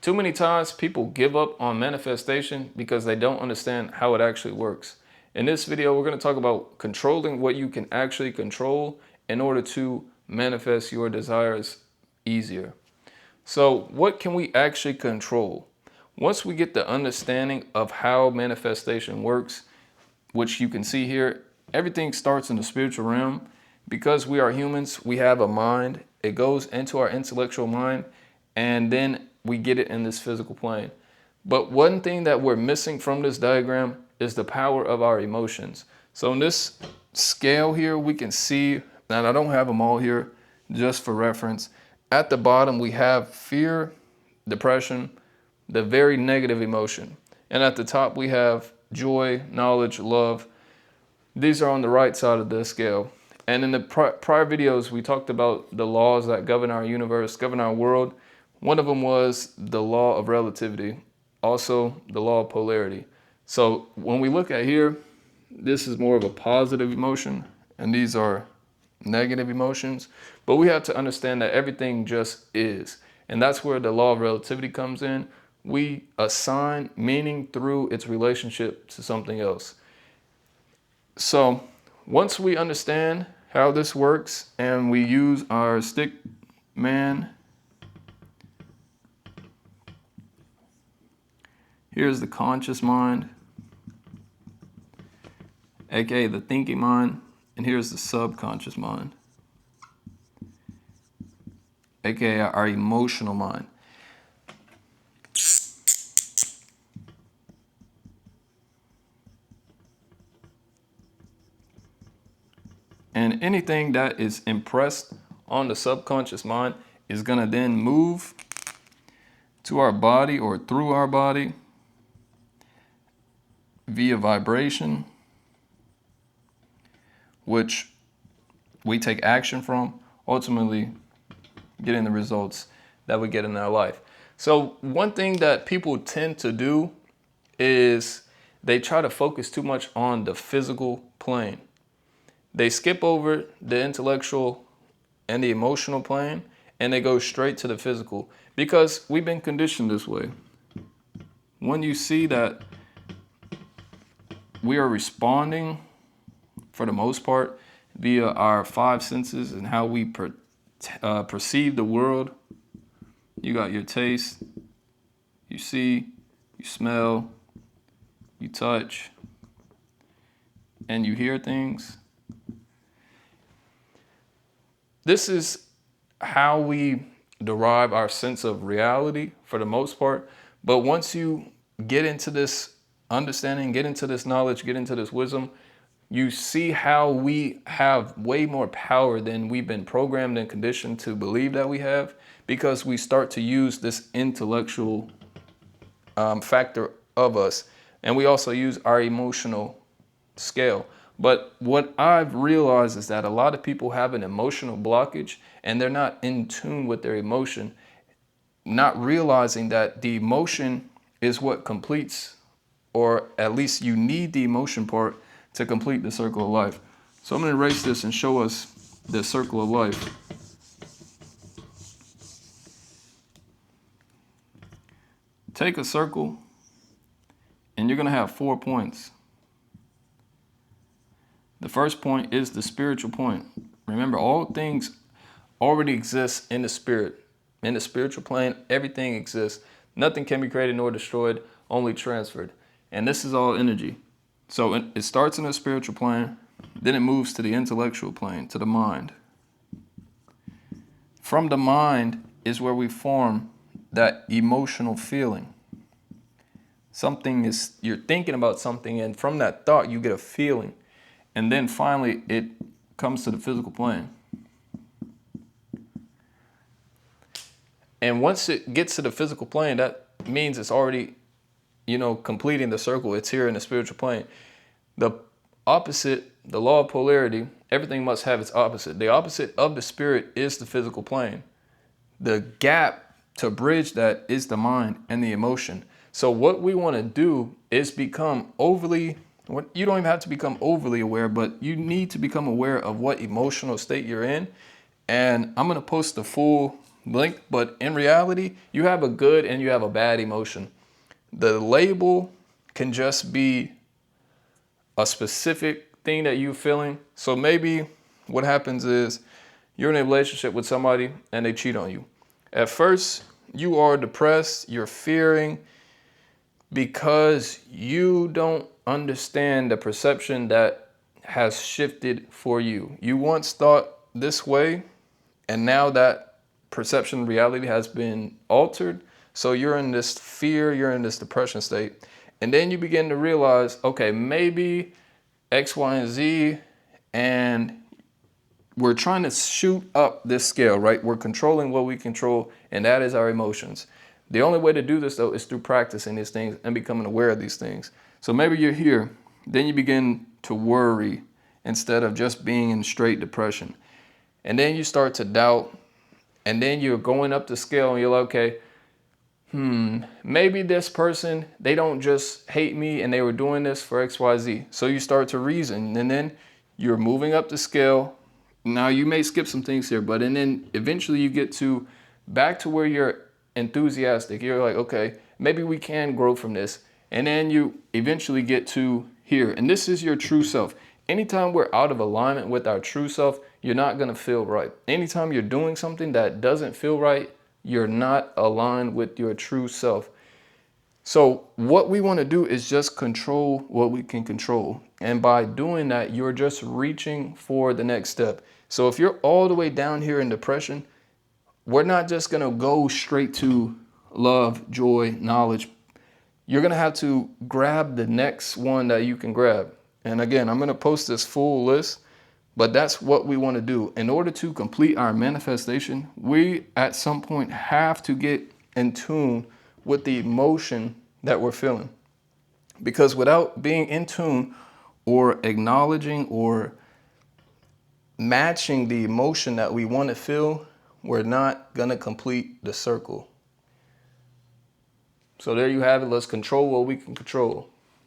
Too many times people give up on manifestation because they don't understand how it actually works. In this video, we're going to talk about controlling what you can actually control in order to manifest your desires easier. So what can we actually control? Once we get the understanding of how manifestation works, which you can see here, everything starts in the spiritual realm. Because we are humans, we have a mind. It goes into our intellectual mind, and then we get it in this physical plane. But one thing that we're missing from this diagram is the power of our emotions. So in this scale here, we can see, and I don't have them all here just for reference. At the bottom, we have fear, depression, the very negative emotion. And at the top, we have joy, knowledge, love. These are on the right side of the scale. And in the prior videos, we talked about the laws that govern our universe, govern our world. One of them was the law of relativity, also the law of polarity. So when we look at here, this is more of a positive emotion, and these are negative emotions. But we have to understand that everything just is. And that's where the law of relativity comes in. We assign meaning through its relationship to something else. So once we understand how this works and we use our stick man, here's the conscious mind, aka the thinking mind, and here's the subconscious mind, aka our emotional mind. And anything that is impressed on the subconscious mind is going to then move to our body or through our body via vibration, which we take action from, ultimately getting the results that we get in our life. So one thing that people tend to do is they try to focus too much on the physical plane. They skip over the intellectual and the emotional plane, and they go straight to the physical because we've been conditioned this way. When you see that we are responding, for the most part, via our five senses and how we perceive the world, you got your taste, you see, you smell, you touch, and you hear things. This is how we derive our sense of reality for the most part. But once you get into this understanding, get into this knowledge, get into this wisdom, you see how we have way more power than we've been programmed and conditioned to believe that we have, because we start to use this intellectual factor of us. And we also use our emotional scale. But what I've realized is that a lot of people have an emotional blockage and they're not in tune with their emotion, not realizing that the emotion is what completes, or at least you need the emotion part to complete the circle of life. So I'm going to erase this and show us the circle of life. Take a circle and you're going to have 4 points. The first point is the spiritual point. Remember, all things already exist in the spirit. In the spiritual plane, everything exists. Nothing can be created nor destroyed, only transferred. And this is all energy. So it starts in the spiritual plane, then it moves to the intellectual plane, to the mind. From the mind is where we form that emotional feeling. You're thinking about something, and from that thought, you get a feeling. And then finally, it comes to the physical plane. And once it gets to the physical plane, that means it's already, completing the circle. It's here in the spiritual plane. The opposite, the law of polarity, everything must have its opposite. The opposite of the spirit is the physical plane. The gap to bridge that is the mind and the emotion. So what we want to do is become you don't even have to become overly aware, but you need to become aware of what emotional state you're in. And I'm going to post the full blink, but in reality, you have a good and you have a bad emotion. The label can just be a specific thing that you're feeling. So maybe what happens is you're in a relationship with somebody and they cheat on you. At first, you are depressed, you're fearing because you don't understand the perception that has shifted for you. You once thought this way, and now that perception reality has been altered. So you're in this fear, you're in this depression state. And then you begin to realize, okay, maybe X, Y, and Z, and we're trying to shoot up this scale, right? We're controlling what we control, and that is our emotions. The only way to do this, though, is through practicing these things and becoming aware of these things. So maybe you're here, then you begin to worry instead of just being in straight depression. And then you start to doubt, and then you're going up the scale and you're like, okay, maybe this person, they don't just hate me and they were doing this for XYZ. So you start to reason, and then you're moving up the scale. Now you may skip some things here, but and then eventually you get to back to where you're enthusiastic. You're like, okay, maybe we can grow from this. And then you eventually get to here. And this is your true self. Anytime we're out of alignment with our true self, you're not going to feel right. Anytime you're doing something that doesn't feel right, you're not aligned with your true self. So what we want to do is just control what we can control. And by doing that, you're just reaching for the next step. So if you're all the way down here in depression, we're not just going to go straight to love, joy, knowledge. You're going to have to grab the next one that you can grab. And again, I'm going to post this full list, but that's what we want to do. In order to complete our manifestation, we at some point have to get in tune with the emotion that we're feeling. Because without being in tune or acknowledging or matching the emotion that we want to feel, we're not going to complete the circle. So there you have it. Let's control what we can control.